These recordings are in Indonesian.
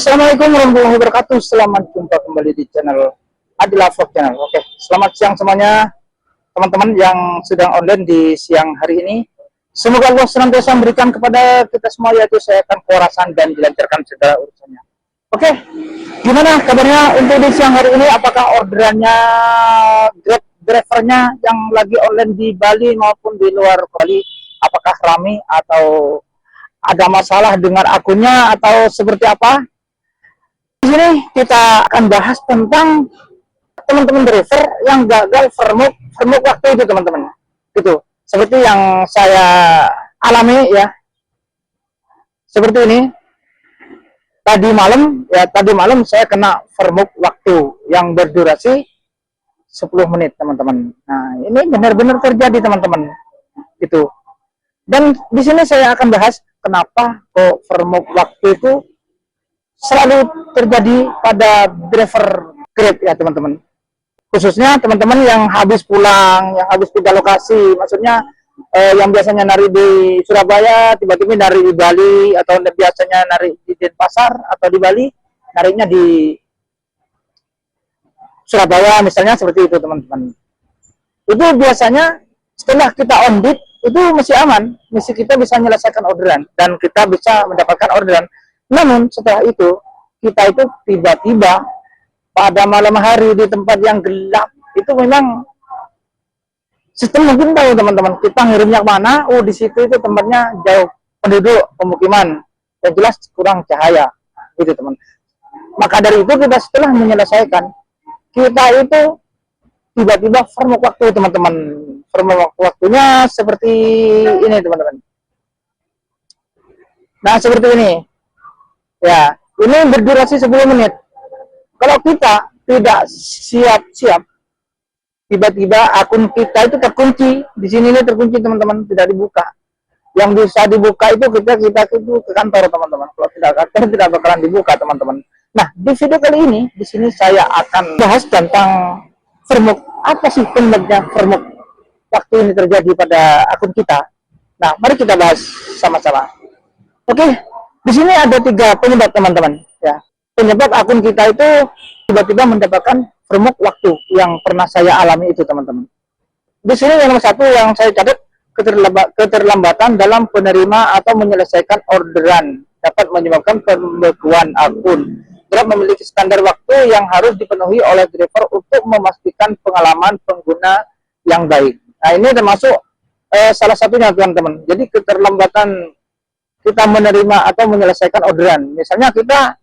Assalamualaikum warahmatullahi wabarakatuh. Selamat jumpa kembali di channel Adila Vlog Channel. Oke, selamat siang semuanya teman-teman yang sedang online di siang hari ini. Semoga Allah senantiasa memberikan kepada kita semua yaitu kesehatan, kewarasan, dan dilancarkan segala urusannya. Oke, gimana kabarnya untuk di siang hari ini? Apakah orderannya Grab drivernya yang lagi online di Bali maupun di luar Bali? Apakah ramai atau ada masalah dengan akunnya atau seperti apa? Di sini kita akan bahas tentang teman-teman driver yang gagal vermuk waktu itu teman-teman. Gitu. Seperti yang saya alami ya. Seperti ini. Tadi malam saya kena vermuk waktu yang berdurasi 10 menit teman-teman. Nah, ini benar-benar terjadi teman-teman. Gitu. Dan di sini saya akan bahas kenapa kok vermuk waktu itu selalu terjadi pada driver Grab ya teman-teman. Khususnya teman-teman yang habis pulang, yang habis pindah lokasi, maksudnya yang biasanya nari di Surabaya, tiba-tiba nari di Bali, atau biasanya nari di Denpasar atau di Bali, narinya di Surabaya misalnya, seperti itu teman-teman. Itu biasanya setelah kita on bid, itu masih aman, misi kita bisa menyelesaikan orderan, dan kita bisa mendapatkan orderan. Namun setelah itu kita itu tiba-tiba pada malam hari di tempat yang gelap itu memang sistem mungkin tahu teman-teman, kita ngirimnya mana, di situ itu tempatnya jauh penduduk pemukiman dan jelas kurang cahaya gitu teman. Maka dari itu kita setelah menyelesaikan kita itu tiba-tiba vermuk waktu teman-teman. Vermuk waktunya seperti ini teman-teman. Nah seperti ini. Ya, ini berdurasi 10 menit. Kalau kita tidak siap-siap, tiba-tiba akun kita itu terkunci. Di sini ini terkunci teman-teman, tidak dibuka. Yang bisa dibuka itu kita itu ke kantor teman-teman. Kalau tidak kantor tidak bakalan dibuka teman-teman. Nah, di video kali ini di sini saya akan bahas tentang vermuk. Apa sih penyebabnya vermuk waktu ini terjadi pada akun kita? Nah, mari kita bahas sama-sama. Oke. Di sini ada 3 penyebab teman-teman ya. Penyebab akun kita itu tiba-tiba mendapatkan vermuk waktu yang pernah saya alami itu teman-teman. Di sini yang nomor 1 yang saya catat, keterlambatan dalam penerima atau menyelesaikan orderan dapat menyebabkan pembekuan akun. Grab memiliki standar waktu yang harus dipenuhi oleh driver untuk memastikan pengalaman pengguna yang baik. Nah, ini termasuk salah satunya teman-teman. Jadi keterlambatan kita menerima atau menyelesaikan orderan. Misalnya kita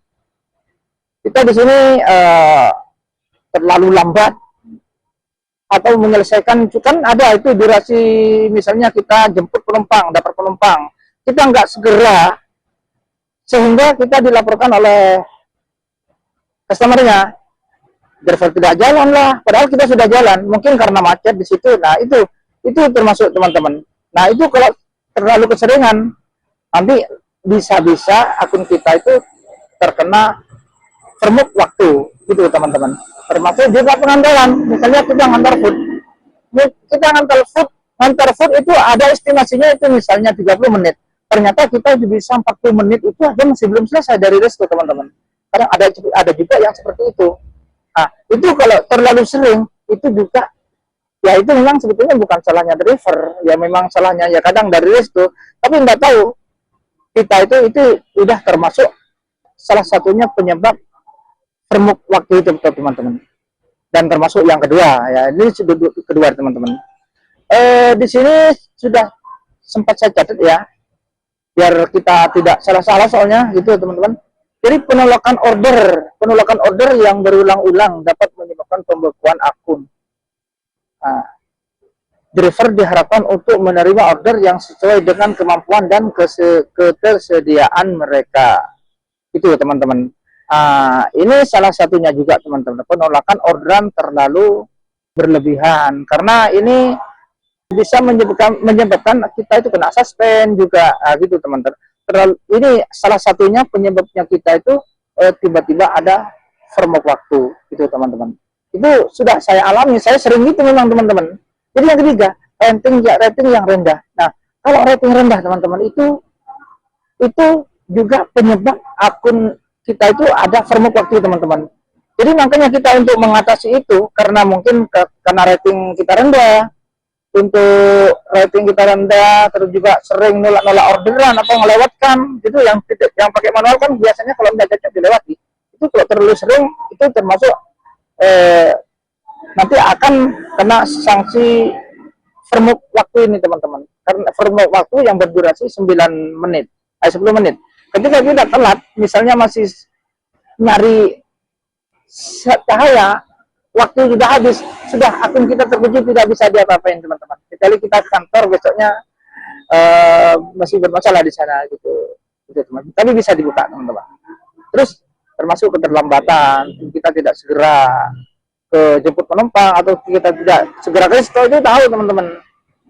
di sini terlalu lambat atau menyelesaikan, kan ada itu durasi, misalnya kita jemput penumpang, dapat penumpang, kita nggak segera, sehingga kita dilaporkan oleh customer-nya, driver tidak jalan lah, padahal kita sudah jalan, mungkin karena macet di situ. Nah itu termasuk teman-teman. Nah itu kalau terlalu keseringan, nanti bisa-bisa akun kita itu terkena vermuk waktu gitu teman-teman. Termasuk juga pengantaran, misalnya kita ngantar food, itu ada estimasinya itu misalnya 30 menit, ternyata kita bisa 40 menit itu aja masih belum selesai dari resto teman-teman. Kadang ada juga yang seperti itu. Nah itu kalau terlalu sering itu juga ya itu memang sebetulnya bukan salahnya driver, ya memang salahnya ya kadang dari resto, tapi nggak tahu kita itu udah termasuk salah satunya penyebab vermuk waktu itu teman-teman. Dan termasuk yang kedua ya, ini kedua teman-teman. Di sini sudah sempat saya catat ya, biar kita tidak salah-salah soalnya gitu teman-teman. Jadi penolakan order yang berulang-ulang dapat menyebabkan pembekuan akun. Nah, driver diharapkan untuk menerima order yang sesuai dengan kemampuan dan ketersediaan mereka. Itu teman-teman. Ini salah satunya juga teman-teman. Penolakan orderan terlalu berlebihan. Karena ini bisa menyebabkan kita itu kena suspend juga. Gitu teman-teman. Ini salah satunya penyebabnya kita itu tiba-tiba ada vermuk waktu. Gitu teman-teman. Itu sudah saya alami. Saya sering itu memang teman-teman. Jadi yang ketiga, rating yang rendah. Nah, kalau rating rendah teman-teman itu juga penyebab akun kita itu ada framework waktu teman-teman. Jadi makanya kita untuk mengatasi itu karena mungkin karena rating kita rendah, untuk rating kita rendah, terus juga sering nolak-nolak orderan atau melewatkan, itu yang pakai manual kan biasanya kalau nggak cocok dilewati. Itu kalau terlalu sering itu termasuk nanti akan kena sanksi framework waktu ini teman-teman. Karena framework waktu yang berdurasi 9 menit, 10 menit. Ketika kita telat, misalnya masih nyari cahaya, waktu sudah habis, sudah akun kita terkunci, tidak bisa diapa-apain teman-teman. Kecuali kita ke kantor besoknya masih bermasalah di sana gitu teman. Tapi bisa dibuka teman-teman. Terus termasuk keterlambatan, kita tidak segera ke jemput penumpang atau kita tidak segera ke resto, itu tahu teman-teman.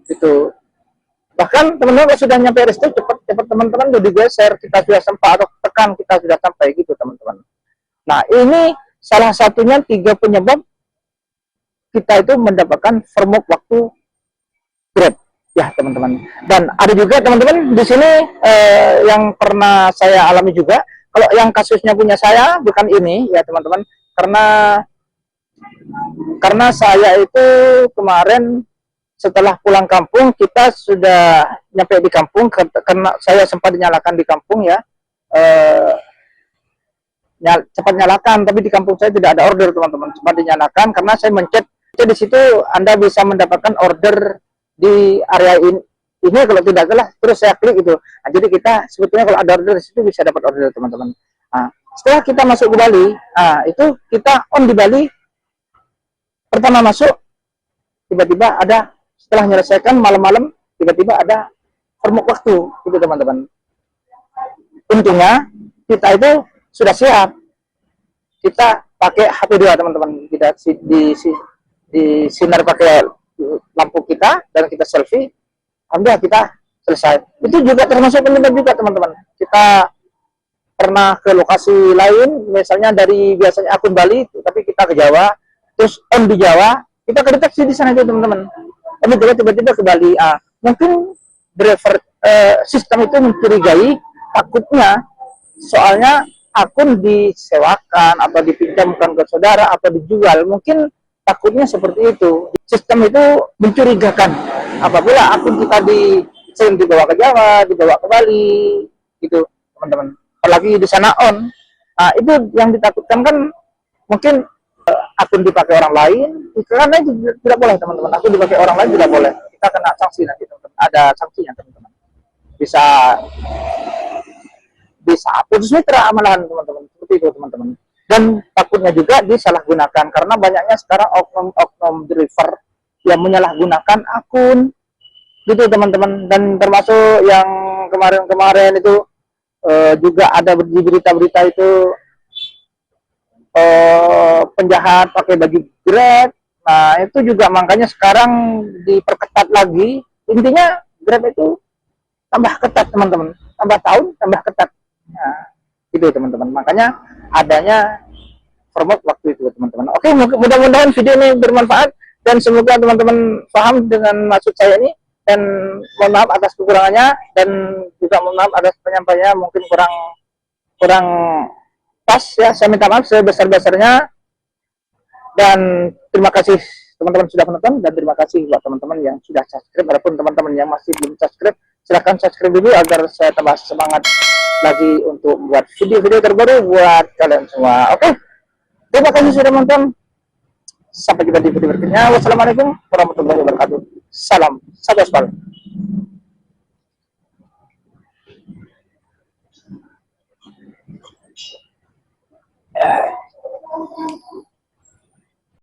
Itu bahkan teman-teman sudah nyampe resto cepat teman-teman udah digeser, kita sudah sempat atau tekan kita sudah sampai gitu teman-teman. Nah ini salah satunya 3 penyebab kita itu mendapatkan framework waktu Grab ya teman-teman. Dan ada juga teman-teman di sini yang pernah saya alami juga. Kalau yang kasusnya punya saya bukan ini ya teman-teman, karena saya itu kemarin setelah pulang kampung, kita sudah nyampe di kampung karena saya sempat dinyalakan di kampung ya, cepat nyalakan, tapi di kampung saya tidak ada order teman-teman, sempat dinyalakan karena saya mencet di situ Anda bisa mendapatkan order di area ini kalau tidak salah, terus saya klik itu. Nah, jadi kita sebetulnya kalau ada order di situ bisa dapat order teman-teman. Nah, setelah kita masuk ke Bali, itu kita on di Bali, pertama masuk tiba-tiba ada, setelah menyelesaikan malam-malam tiba-tiba ada framework waktu gitu teman-teman. Untungnya kita itu sudah siap, kita pakai HP2 teman-teman, kita di sinar pakai lampu kita dan kita selfie, alhamdulillah kita selesai. Itu juga termasuk penyebab juga teman-teman. Kita pernah ke lokasi lain, misalnya dari biasanya akun Bali tapi kita ke Jawa, terus on di Jawa, kita kedeteksi di sana itu teman-teman. Tapi tiba-tiba ke Bali, mungkin driver sistem itu mencurigai, takutnya soalnya akun disewakan atau dipinjamkan ke saudara atau dijual, mungkin takutnya seperti itu. Sistem itu mencurigakan apabila akun kita sering dibawa ke Jawa, dibawa ke Bali, gitu teman-teman. Apalagi di sana on, itu yang ditakutkan kan mungkin akun dipakai orang lain, karena itu tidak boleh teman-teman. Akun dipakai orang lain tidak boleh, kita kena sanksi nanti teman-teman. Ada sanksinya teman-teman. Bisa putus mitra malahan teman-teman, seperti itu teman-teman. Dan takutnya juga disalahgunakan karena banyaknya sekarang oknum driver yang menyalahgunakan akun gitu teman-teman. Dan termasuk yang kemarin-kemarin itu juga ada di berita-berita itu penjahat pakai baju Grab. Nah itu juga makanya sekarang diperketat lagi. Intinya Grab itu tambah ketat teman-teman, tambah tahun tambah ketat. Nah, itu teman-teman. Makanya adanya framework waktu itu teman-teman. Oke, mudah-mudahan video ini bermanfaat dan semoga teman-teman paham dengan maksud saya ini. Dan mohon maaf atas kekurangannya dan juga mohon maaf atas penyampaiannya mungkin kurang pas ya. Saya minta maaf sebesar-besarnya dan terima kasih teman-teman sudah menonton dan terima kasih buat teman-teman yang sudah subscribe. Adapun teman-teman yang masih belum subscribe, silahkan subscribe dulu agar saya tambah semangat lagi untuk buat video-video terbaru buat kalian semua. Oke, terima kasih sudah menonton. Sampai jumpa di video berikutnya. Wassalamualaikum warahmatullahi wabarakatuh. Salam satu aspal.